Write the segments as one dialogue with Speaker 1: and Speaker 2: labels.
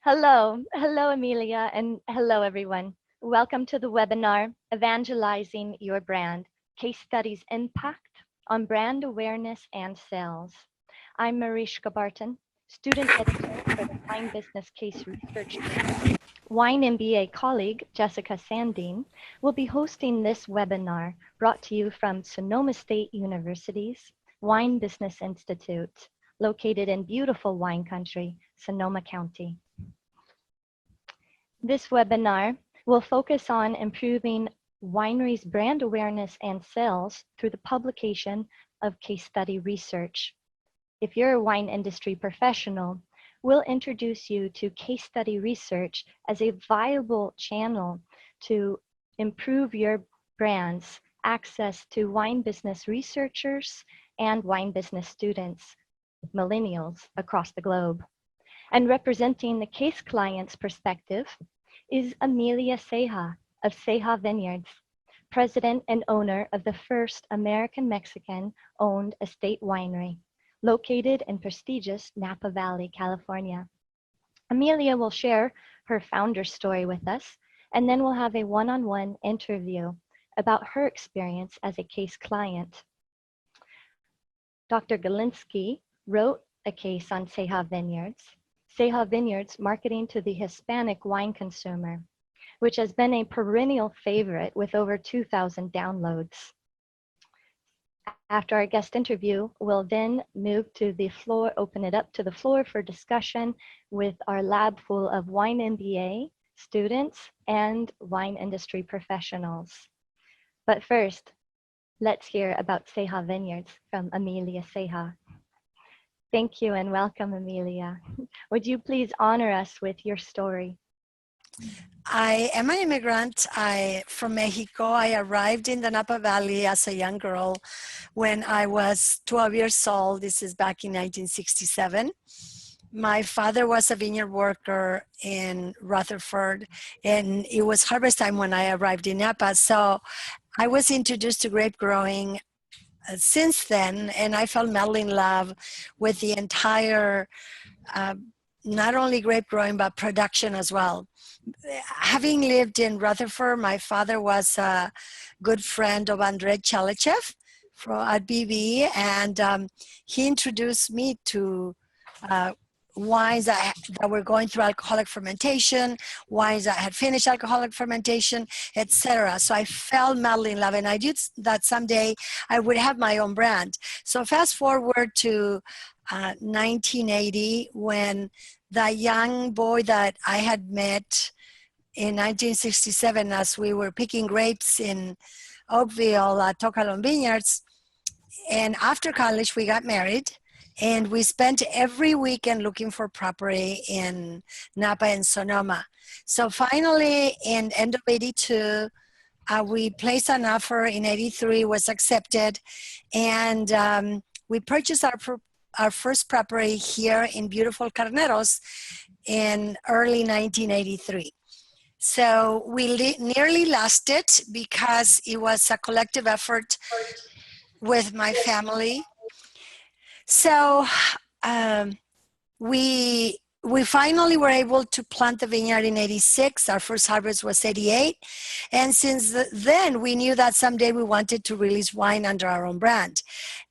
Speaker 1: Hello, Amelia, and hello, everyone. Welcome to the webinar, Evangelizing Your Brand, Case Studies Impact on Brand Awareness and Sales. I'm Mariska Barton, student editor for the Wine Business Case Research Team. Wine MBA colleague Jessica Sandine will be hosting this webinar brought to you from Sonoma State University's Wine Business Institute, located in beautiful wine country, Sonoma County. This webinar will focus on improving wineries' brand awareness and sales through the publication of case study research. If you're a wine industry professional, we'll introduce you to case study research as a viable channel to improve your brand's access to wine business researchers and wine business students, millennials across the globe. And representing the case client's perspective is Amelia Ceja of Ceja Vineyards, president and owner of the first American-Mexican-owned estate winery, located in prestigious Napa Valley, California. Amelia will share her founder story with us, and then we'll have a one-on-one interview about her experience as a case client. Dr. Gilinsky wrote a case on Ceja Vineyards, Ceja Vineyards marketing to the Hispanic wine consumer, which has been a perennial favorite with over 2,000 downloads. After our guest interview, we'll then move to the floor, open it up to the floor for discussion with our lab full of wine MBA students and wine industry professionals. But first, let's hear about Ceja Vineyards from Amelia Ceja. Thank you and welcome, Amelia. Would you please honor us with your story?
Speaker 2: I am an immigrant from Mexico. I arrived in the Napa Valley as a young girl when I was 12 years old. This is back in 1967. My father was a vineyard worker in Rutherford, and it was harvest time when I arrived in Napa. So I was introduced to grape growing since then, and I fell madly in love with the entire, not only grape growing, but production as well. Having lived in Rutherford, my father was a good friend of Andrei Chalachev at BB, and he introduced me to wines that were going through alcoholic fermentation, wines that had finished alcoholic fermentation, etc. So I fell madly in love, and I did that someday I would have my own brand. So fast forward to 1980, when the young boy that I had met in 1967 as we were picking grapes in Oakville at Tocalon Vineyards, and after college we got married. And we spent every weekend looking for property in Napa and Sonoma. So finally, in end of 82, we placed an offer in 83, was accepted. And we purchased our first property here in beautiful Carneros in early 1983. So we nearly lost it because it was a collective effort with my family. So we finally were able to plant the vineyard in 86. Our first harvest was 88. And since then, we knew that someday we wanted to release wine under our own brand.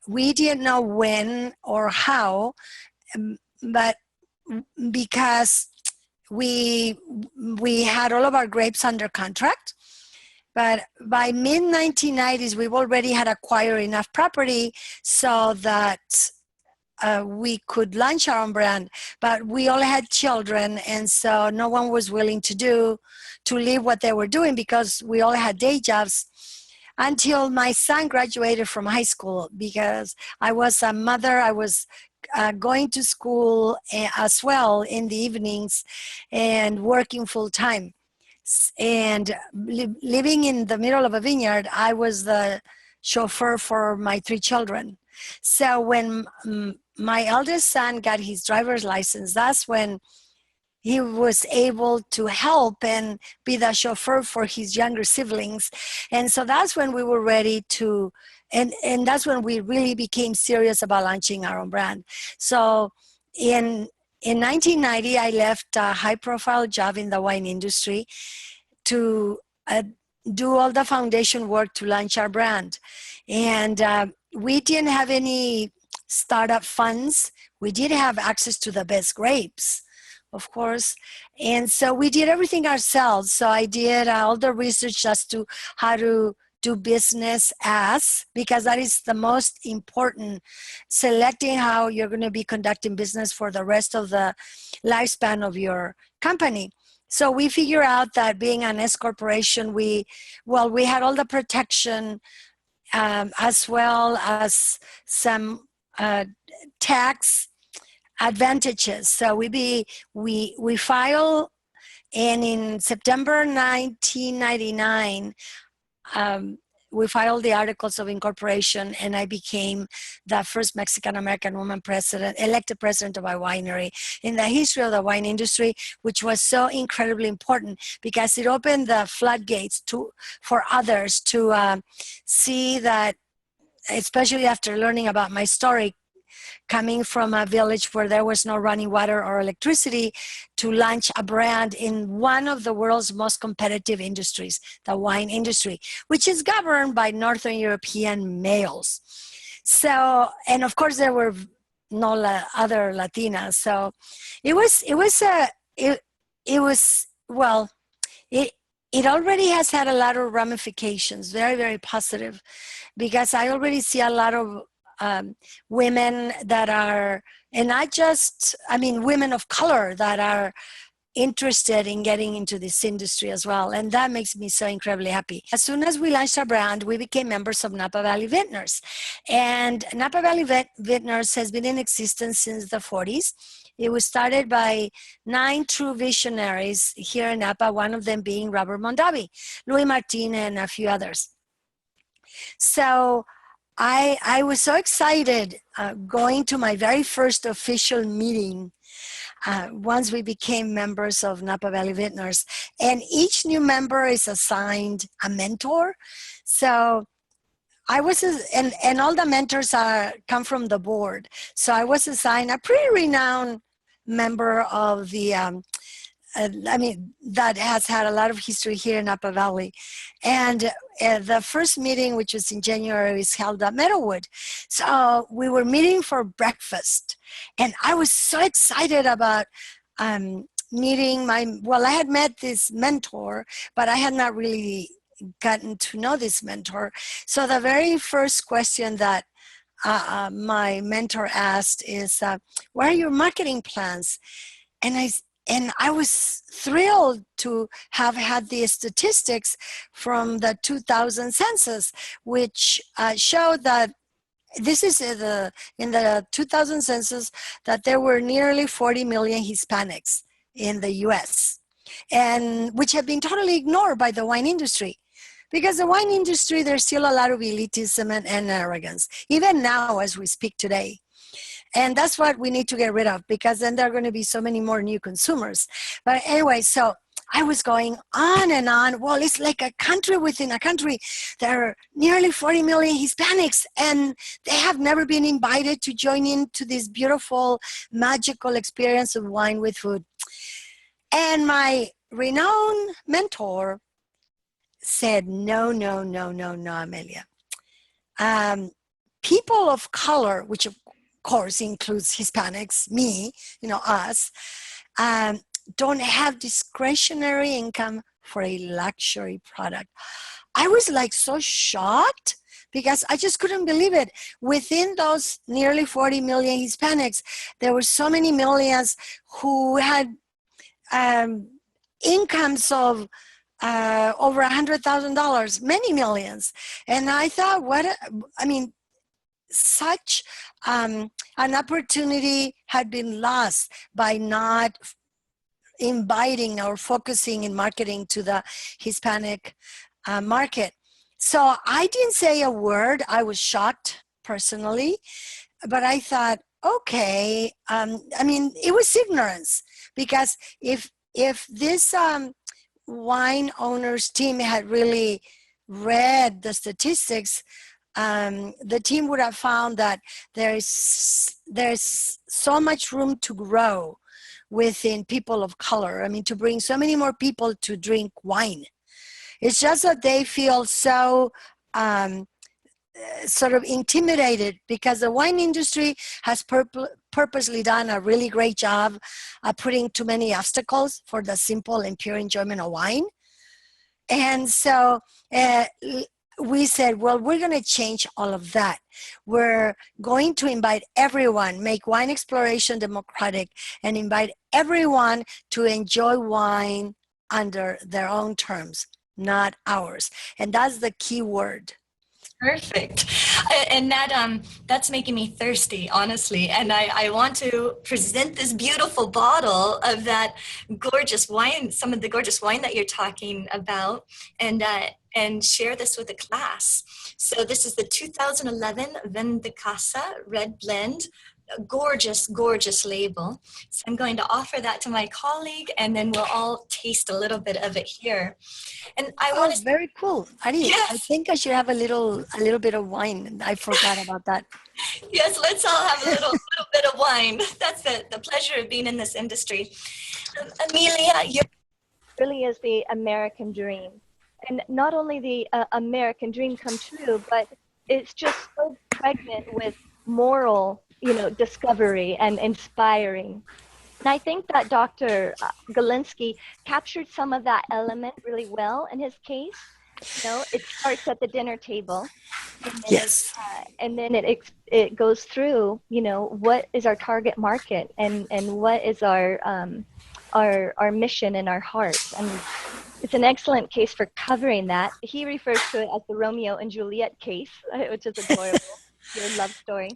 Speaker 2: We didn't know when or how, but because we had all of our grapes under contract. But by mid-1990s, we've already had acquired enough property so that we could launch our own brand, but we all had children, and so no one was willing to leave what they were doing because we all had day jobs until my son graduated from high school. Because I was a mother, I was going to school as well in the evenings and working full time. And living in the middle of a vineyard, I was the chauffeur for my 3 children. So when my eldest son got his driver's license, that's when he was able to help and be the chauffeur for his younger siblings. And so that's when we were ready to, and that's when we really became serious about launching our own brand. So in in 1990, I left a high-profile job in the wine industry to do all the foundation work to launch our brand. And we didn't have any startup funds. We did have access to the best grapes, of course. And so we did everything ourselves. So I did all the research as to how to do business because that is the most important, selecting how you're going to be conducting business for the rest of the lifespan of your company. So we figure out that being an S corporation, we had all the protection as well as some tax advantages. So we file, and in September 1999, we filed the articles of incorporation, and I became the first Mexican-American woman elected president of a winery in the history of the wine industry, which was so incredibly important because it opened the floodgates for others to see that, especially after learning about my story, coming from a village where there was no running water or electricity, to launch a brand in one of the world's most competitive industries, the wine industry, which is governed by Northern European males. So, and of course there were no other Latinas. So it already has had a lot of ramifications, very, very positive, because I already see a lot of women that are, and not just, women of color that are interested in getting into this industry as well. And that makes me so incredibly happy. As soon as we launched our brand, we became members of Napa Valley Vintners. And Napa Valley Vintners has been in existence since the 40s. It was started by 9 true visionaries here in Napa, one of them being Robert Mondavi, Louis Martin, and a few others. So I was so excited going to my very first official meeting once we became members of Napa Valley Vintners. And each new member is assigned a mentor. So I was, and all the mentors come from the board. So I was assigned a pretty renowned member of the that has had a lot of history here in Napa Valley. And the first meeting, which was in January, is held at Meadowwood. So we were meeting for breakfast. And I was so excited about meeting I had met this mentor, but I had not really gotten to know this mentor. So the very first question that my mentor asked is, what are your marketing plans? And I was thrilled to have had the statistics from the 2000 census, which showed that this is in the 2000 census that there were nearly 40 million Hispanics in the US, and which have been totally ignored by the wine industry. Because the wine industry, there's still a lot of elitism and arrogance, even now as we speak today. And that's what we need to get rid of, because then there are going to be so many more new consumers. But anyway, so I was going on and on. Well, it's like a country within a country. There are nearly 40 million Hispanics, and they have never been invited to join into this beautiful, magical experience of wine with food. And my renowned mentor said, no, Amelia. People of color, which of course includes Hispanics, me, us, don't have discretionary income for a luxury product. I was like so shocked because I just couldn't believe it. Within those nearly 40 million Hispanics, there were so many millions who had incomes of over $100,000, many millions. And I thought, such an opportunity had been lost by not inviting or focusing in marketing to the Hispanic market. So I didn't say a word. I was shocked personally, but I thought, okay, it was ignorance, because if this wine owners team had really read the statistics, the team would have found that there's so much room to grow within people of color. I mean, to bring so many more people to drink wine. It's just that they feel so sort of intimidated because the wine industry has purposely done a really great job of putting too many obstacles for the simple and pure enjoyment of wine. And so we said, well, we're going to change all of that. We're going to invite everyone, make wine exploration democratic, and invite everyone to enjoy wine under their own terms, not ours. And that's the key word.
Speaker 3: Perfect. And that's making me thirsty, honestly. And I want to present this beautiful bottle of that gorgeous wine, some of the gorgeous wine that you're talking about, and share this with the class. So this is the 2011 Vin de Casa Red Blend. A gorgeous, gorgeous label. So I'm going to offer that to my colleague, and then we'll all taste a little bit of it here. And I want to.
Speaker 2: Very cool, Ari.
Speaker 3: Yes.
Speaker 2: I think I should have a little bit of wine. I forgot about that.
Speaker 3: Yes, let's all have a little bit of wine. That's the pleasure of being in this industry. Amelia, you
Speaker 1: Really is the American dream, and not only the American dream come true, but it's just so pregnant with moral, discovery and inspiring. And I think that Dr. Gilinsky captured some of that element really well in his case. It starts at the dinner table. And then
Speaker 2: Yes.
Speaker 1: And then it goes through, what is our target market and what is our mission and our heart. And it's an excellent case for covering that. He refers to it as the Romeo and Juliet case, which is adorable, your love story.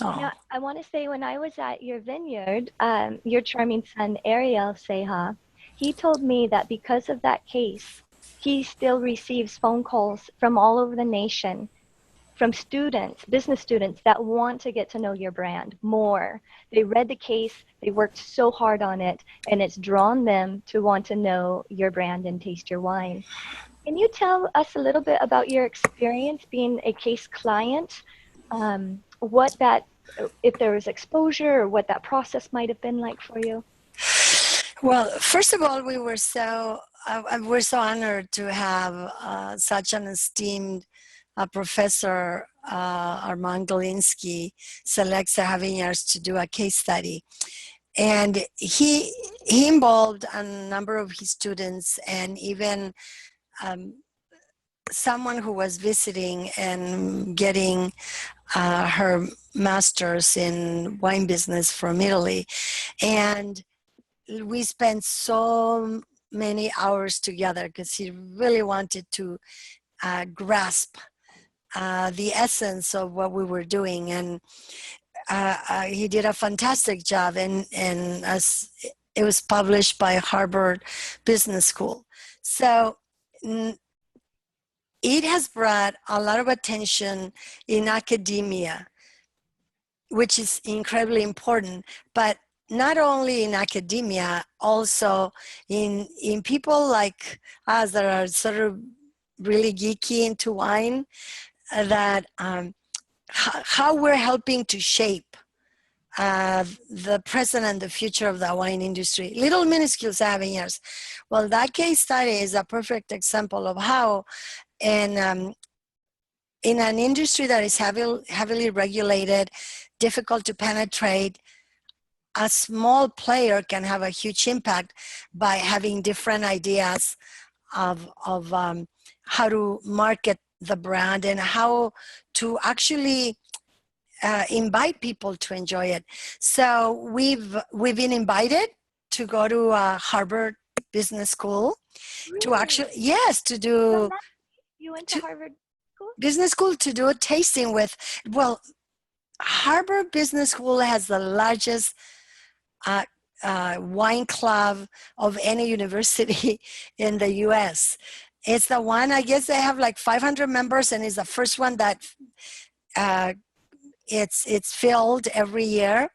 Speaker 2: Oh.
Speaker 1: Now, I want to say when I was at your vineyard, your charming son, Ariel Ceja, he told me that because of that case, he still receives phone calls from all over the nation, from students, business students that want to get to know your brand more. They read the case, they worked so hard on it, and it's drawn them to want to know your brand and taste your wine. Can you tell us a little bit about your experience being a case client? If there was exposure or what that process might have been like for you?
Speaker 2: Well, first of all, we're so honored to have such an esteemed professor, Armand Gilinsky, select Ceja Vineyards to do a case study. And he involved a number of his students and even someone who was visiting and getting her master's in wine business from Italy. And we spent so many hours together because he really wanted to grasp the essence of what we were doing. And he did a fantastic job, and as it was published by Harvard Business School. So it has brought a lot of attention in academia, which is incredibly important, but not only in academia, also in people like us that are sort of really geeky into wine, that how we're helping to shape the present and the future of the wine industry. Little minuscule Ceja Vineyards. Well, that case study is a perfect example of how in an industry that is heavily regulated, difficult to penetrate, a small player can have a huge impact by having different ideas of how to market the brand and how to actually invite people to enjoy it. So we've been invited to go to Harvard Business School.
Speaker 1: Really?
Speaker 2: To actually, yes, to do.
Speaker 1: You went to Harvard School?
Speaker 2: Business School to do a tasting with. Well, Harvard Business School has the largest wine club of any university in the U.S. It's the one, I guess they have like 500 members, and it's the first one that it's filled every year.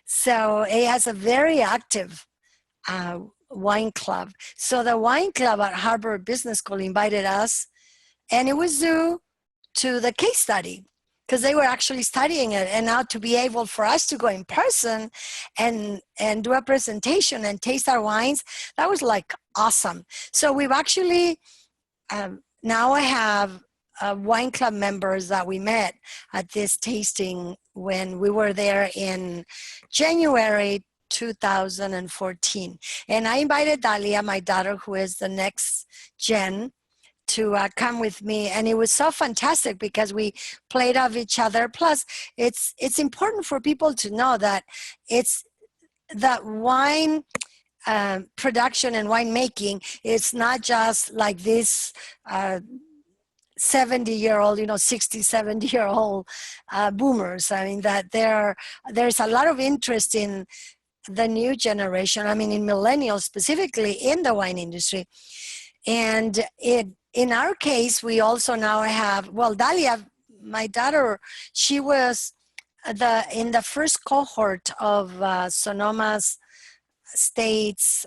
Speaker 2: So it has a very active wine club. So the wine club at Harvard Business School invited us, and it was due to the case study. because they were actually studying it. And now to be able for us to go in person and do a presentation and taste our wines, that was like awesome. So we've actually, now I have wine club members that we met at this tasting when we were there in January 2014. And I invited Dalia, my daughter, who is the next gen, to come with me, and it was so fantastic because we played off each other. Plus, it's important for people to know that it's that wine production and winemaking. It's not just like this 70-year-old, 60, 70-year-old boomers. I mean, that there's a lot of interest in the new generation. I mean, in millennials specifically in the wine industry. And in our case, we also now have, well, Dalia, my daughter, she was in the first cohort of Sonoma's State's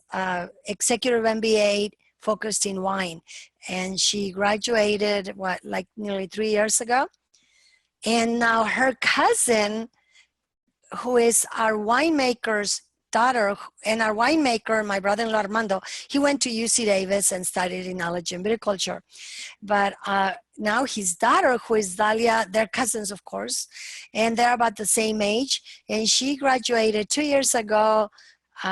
Speaker 2: executive MBA focused in wine. And she graduated, nearly 3 years ago. And now her cousin, who is our winemaker's daughter, and our winemaker, my brother-in-law Armando, he went to UC Davis and studied enology and viticulture. But now his daughter, who is Dalia, they're cousins, of course, and they're about the same age. And she graduated 2 years ago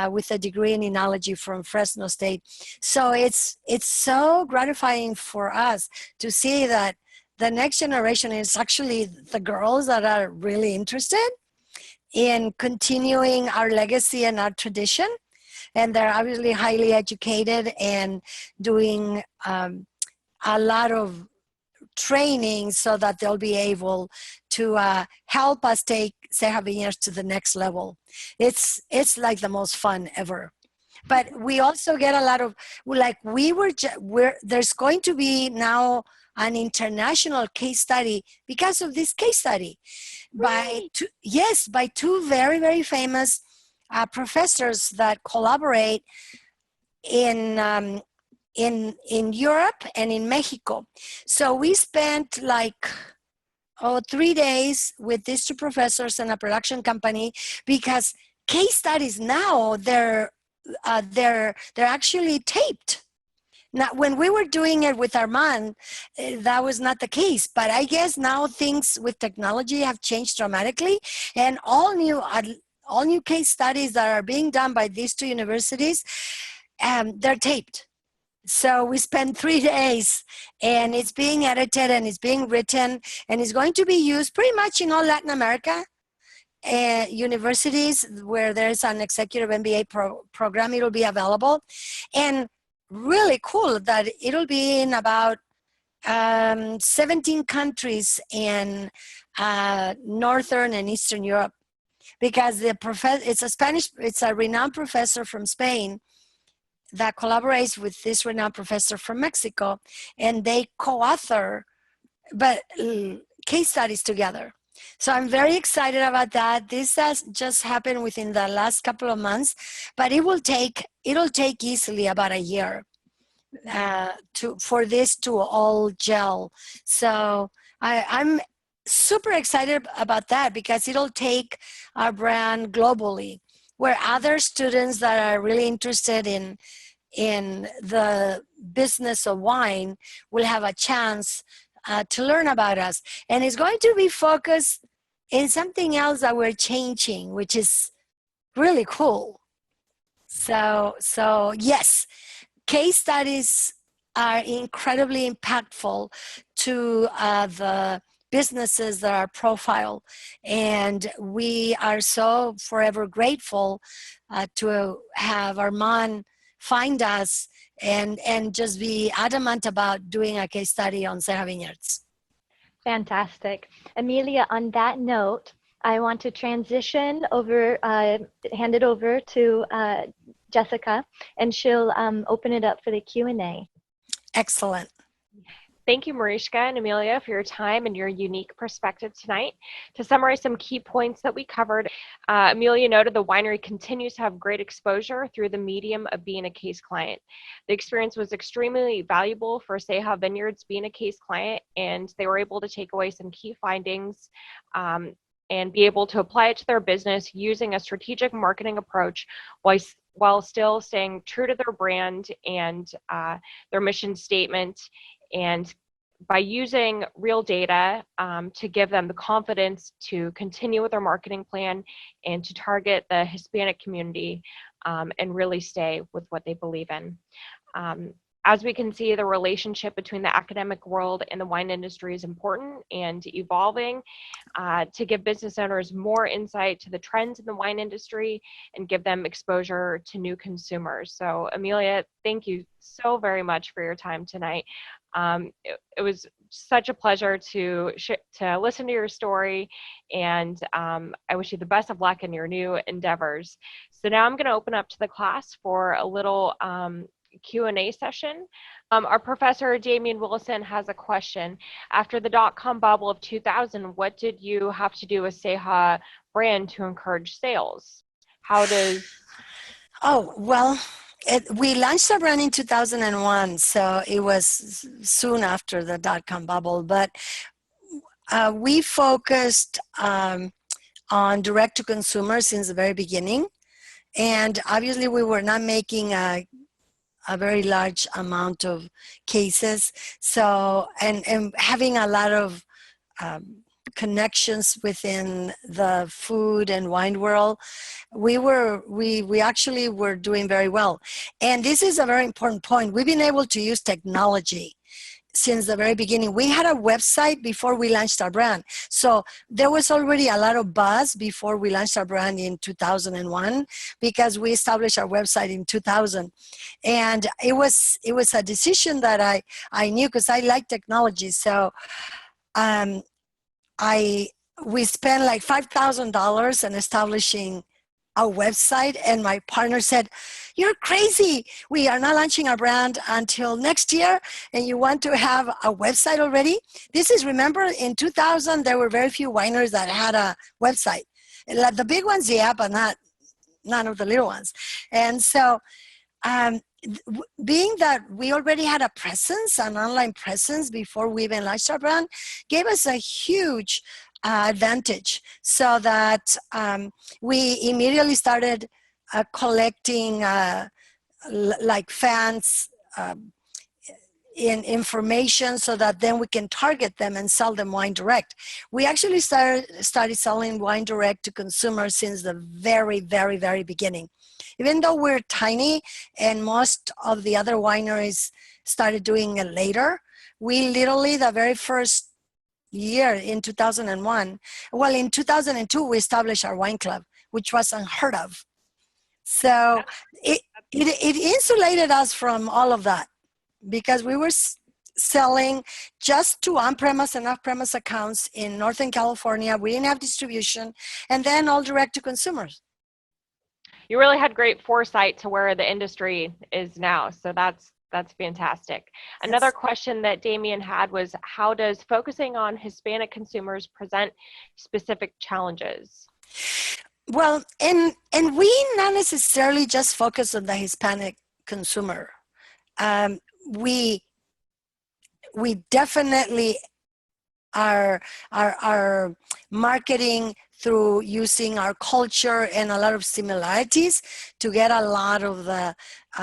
Speaker 2: with a degree in enology from Fresno State. So it's so gratifying for us to see that the next generation is actually the girls that are really interested in continuing our legacy and our tradition. And they're obviously highly educated and doing a lot of training so that they'll be able to help us take Ceja Vineyards to the next level. It's like the most fun ever. But we also get a lot of, there's going to be now an international case study because of this case study by two very, very famous professors that collaborate in Europe and in Mexico. So we spent 3 days with these two professors and a production company, because case studies now they're actually taped. Now, when we were doing it with Armand, that was not the case. But I guess now things with technology have changed dramatically, and all new case studies that are being done by these two universities, they're taped. So we spent 3 days, and it's being edited and it's being written, and it's going to be used pretty much in all Latin America universities where there's an executive MBA program. It'll be available, and really cool that it'll be in about 17 countries in Northern and Eastern Europe, because it's a renowned professor from Spain that collaborates with this renowned professor from Mexico, and they co-author case studies together. So I'm very excited about that. This has just happened within the last couple of months, but it'll take easily about a year for this to all gel. So I'm super excited about that, because it'll take our brand globally, where other students that are really interested in the business of wine will have a chance to learn about us. And it's going to be focused in something else that we're changing, which is really cool. So yes, case studies are incredibly impactful to the businesses that are profiled. And we are so forever grateful to have Armand find us and just be adamant about doing a case study on Ceja Vineyards.
Speaker 1: Fantastic. Amelia, on that note, I want to transition over, hand it over to Jessica, and she'll open it up for the Q&A.
Speaker 2: Excellent.
Speaker 4: Thank you, Mariska and Amelia, for your time and your unique perspective tonight. To summarize some key points that we covered, Amelia noted the winery continues to have great exposure through the medium of being a case client. The experience was extremely valuable for Ceja Vineyards being a case client, and they were able to take away some key findings and be able to apply it to their business using a strategic marketing approach while still staying true to their brand and their mission statement, and by using real data to give them the confidence to continue with their marketing plan and to target the Hispanic community and really stay with what they believe in. As we can see, the relationship between the academic world and the wine industry is important and evolving to give business owners more insight to the trends in the wine industry and give them exposure to new consumers. So Amelia, thank you so very much for your time tonight. It was such a pleasure to listen to your story, and I wish you the best of luck in your new endeavors. So now I'm going to open up to the class for a little Q&A session. Our professor, Damian Wilson, has a question. After the dot-com bubble of 2000, what did you have to do with Ceja brand to encourage sales? How does...
Speaker 2: Oh, well, we launched our brand in 2001, so it was soon after the dot-com bubble, but we focused on direct-to-consumer since the very beginning, and obviously we were not making a very large amount of cases, so and having a lot of connections within the food and wine world, we actually were doing very well. And this is a very important point. We've been able to use technology since the very beginning. We had a website before we launched our brand. So there was already a lot of buzz before we launched our brand in 2001, because we established our website in 2000. And it was a decision that I knew, because I like technology. So we spent like $5,000 in establishing a website, and my partner said, "You're crazy. We are not launching our brand until next year, and you want to have a website already?" This is, remember, in 2000, there were very few wineries that had a website. Like the big ones, yeah, but none of the little ones. And so being that we already had a presence, an online presence, before we even launched our brand, gave us a huge advantage, so that we immediately started collecting like fans in information, so that then we can target them and sell them wine direct. We actually started selling wine direct to consumers since the very, very, very beginning. Even though we're tiny and most of the other wineries started doing it later, we literally, the very first year in 2001, well, in 2002, we established our wine club, which was unheard of. So it insulated us from all of that, because we were selling just to on-premise and off-premise accounts in Northern California. We didn't have distribution, and then all direct to consumers.
Speaker 4: You really had great foresight to where the industry is now. So that's fantastic. Another question that Damian had was, how does focusing on Hispanic consumers present specific challenges?
Speaker 2: Well, and we not necessarily just focus on the Hispanic consumer. We definitely are marketing through using our culture and a lot of similarities to get a lot of the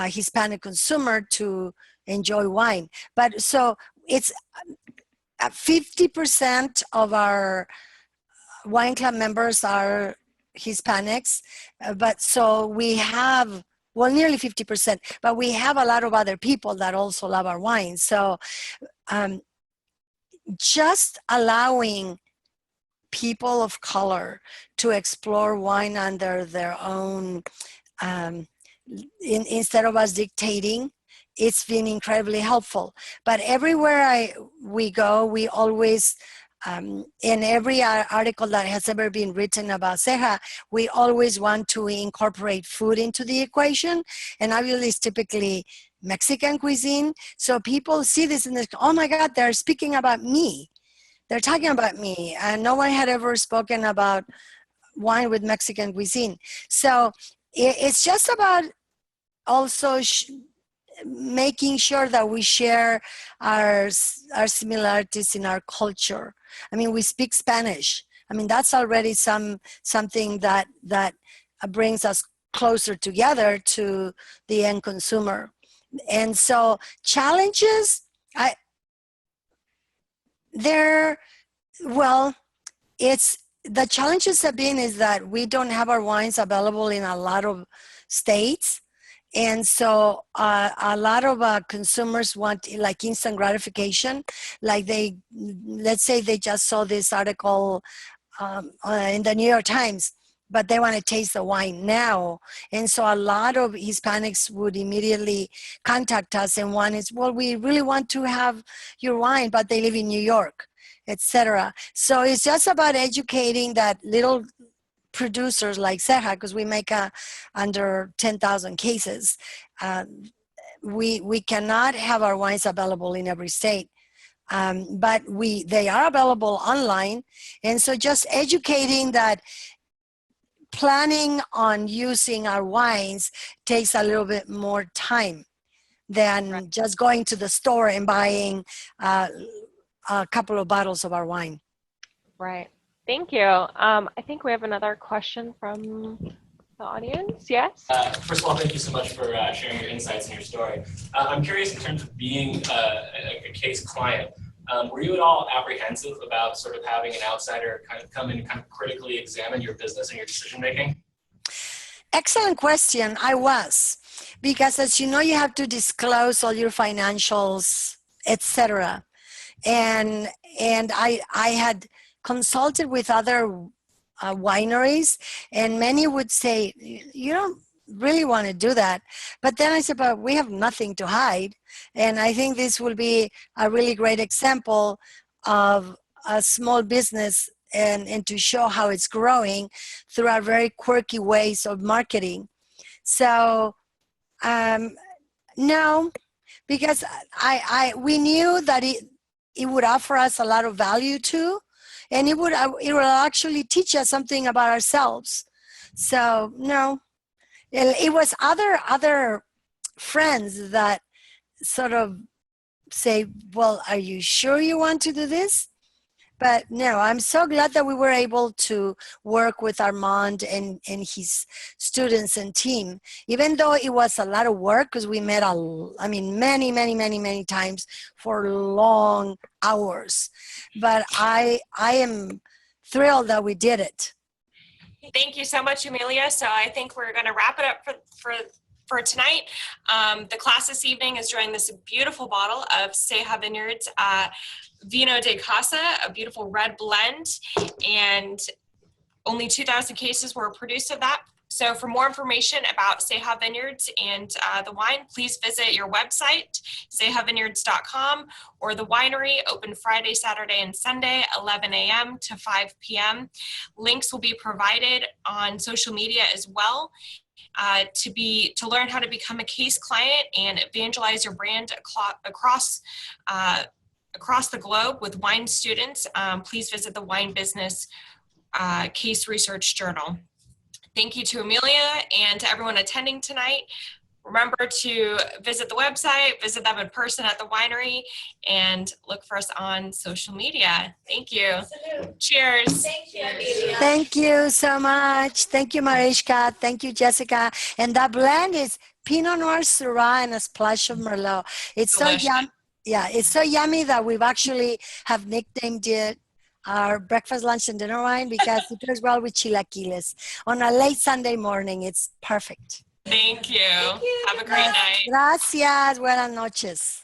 Speaker 2: Hispanic consumer to enjoy wine. But so it's 50% of our wine club members are Hispanics, but so we have, well, nearly 50%, but we have a lot of other people that also love our wine. So just allowing people of color to explore wine under their own, instead of us dictating, it's been incredibly helpful. But everywhere we go, we always, in every article that has ever been written about Ceja, we always want to incorporate food into the equation. And obviously it's typically Mexican cuisine. So people see this and they go, oh my God, they're speaking about me. They're talking about me. And no one had ever spoken about wine with Mexican cuisine. So it's just about also making sure that we share our similarities in our culture. I mean, we speak Spanish. I mean, that's already something that brings us closer together to the end consumer. And so challenges, it's the challenges have been is that we don't have our wines available in a lot of states. And so a lot of consumers want like instant gratification. Like let's say they just saw this article in the New York Times, but they want to taste the wine now. And so a lot of Hispanics would immediately contact us and we really want to have your wine, but they live in New York, etc. So it's just about educating that little producers like Ceja, because we make under 10,000 cases. We cannot have our wines available in every state. But they are available online. And so just educating that planning on using our wines takes a little bit more time than just going to the store and buying a couple of bottles of our wine.
Speaker 4: Right. Thank you. I think we have another question from the audience. Yes?
Speaker 5: First of all, thank you so much for sharing your insights and your story. I'm curious in terms of being a case client. Were you at all apprehensive about sort of having an outsider kind of come in and kind of critically examine your business and your decision making?
Speaker 2: Excellent question. I was, because as you know, you have to disclose all your financials, etc. And I had consulted with other wineries, and many would say, you don't really want to do that. But then I said, but we have nothing to hide. And I think this will be a really great example of a small business and to show how it's growing through our very quirky ways of marketing. So no, because we knew that it would offer us a lot of value too, and it will actually teach us something about ourselves. So no, it was other friends that sort of say, well, are you sure you want to do this? But no, I'm so glad that we were able to work with Armand and his students and team, even though it was a lot of work because we met many times for long hours. But I am thrilled that we did it.
Speaker 4: Thank you so much, Amelia. So I think we're going to wrap it up for tonight. The class this evening is drawing this beautiful bottle of Ceja Vineyards Vino de Casa, a beautiful red blend, and only 2,000 cases were produced of that. So for more information about Ceja Vineyards and the wine, please visit your website, cejavineyards.com, or the winery, open Friday, Saturday, and Sunday, 11 a.m. to 5 p.m. Links will be provided on social media as well. To learn how to become a case client and evangelize your brand across the globe with wine students, please visit the Wine Business Case Research Journal. Thank you to Amelia and to everyone attending tonight. Remember to visit the website, visit them in person at the winery, and look for us on social media. Thank you.
Speaker 3: Salute.
Speaker 4: Cheers.
Speaker 3: Thank you, Amelia.
Speaker 2: Thank you so much. Thank you, Mariska. Thank you, Jessica. And that blend is Pinot Noir, Syrah, and a splash of Merlot. It's
Speaker 4: Delicious.
Speaker 2: so yummy. Yeah, it's so yummy that we've actually have nicknamed it our breakfast, lunch, and dinner wine because it goes well with chilaquiles. On a late Sunday morning, it's perfect.
Speaker 4: Thank you.
Speaker 3: Thank you.
Speaker 4: Have a great night.
Speaker 2: Gracias. Buenas noches.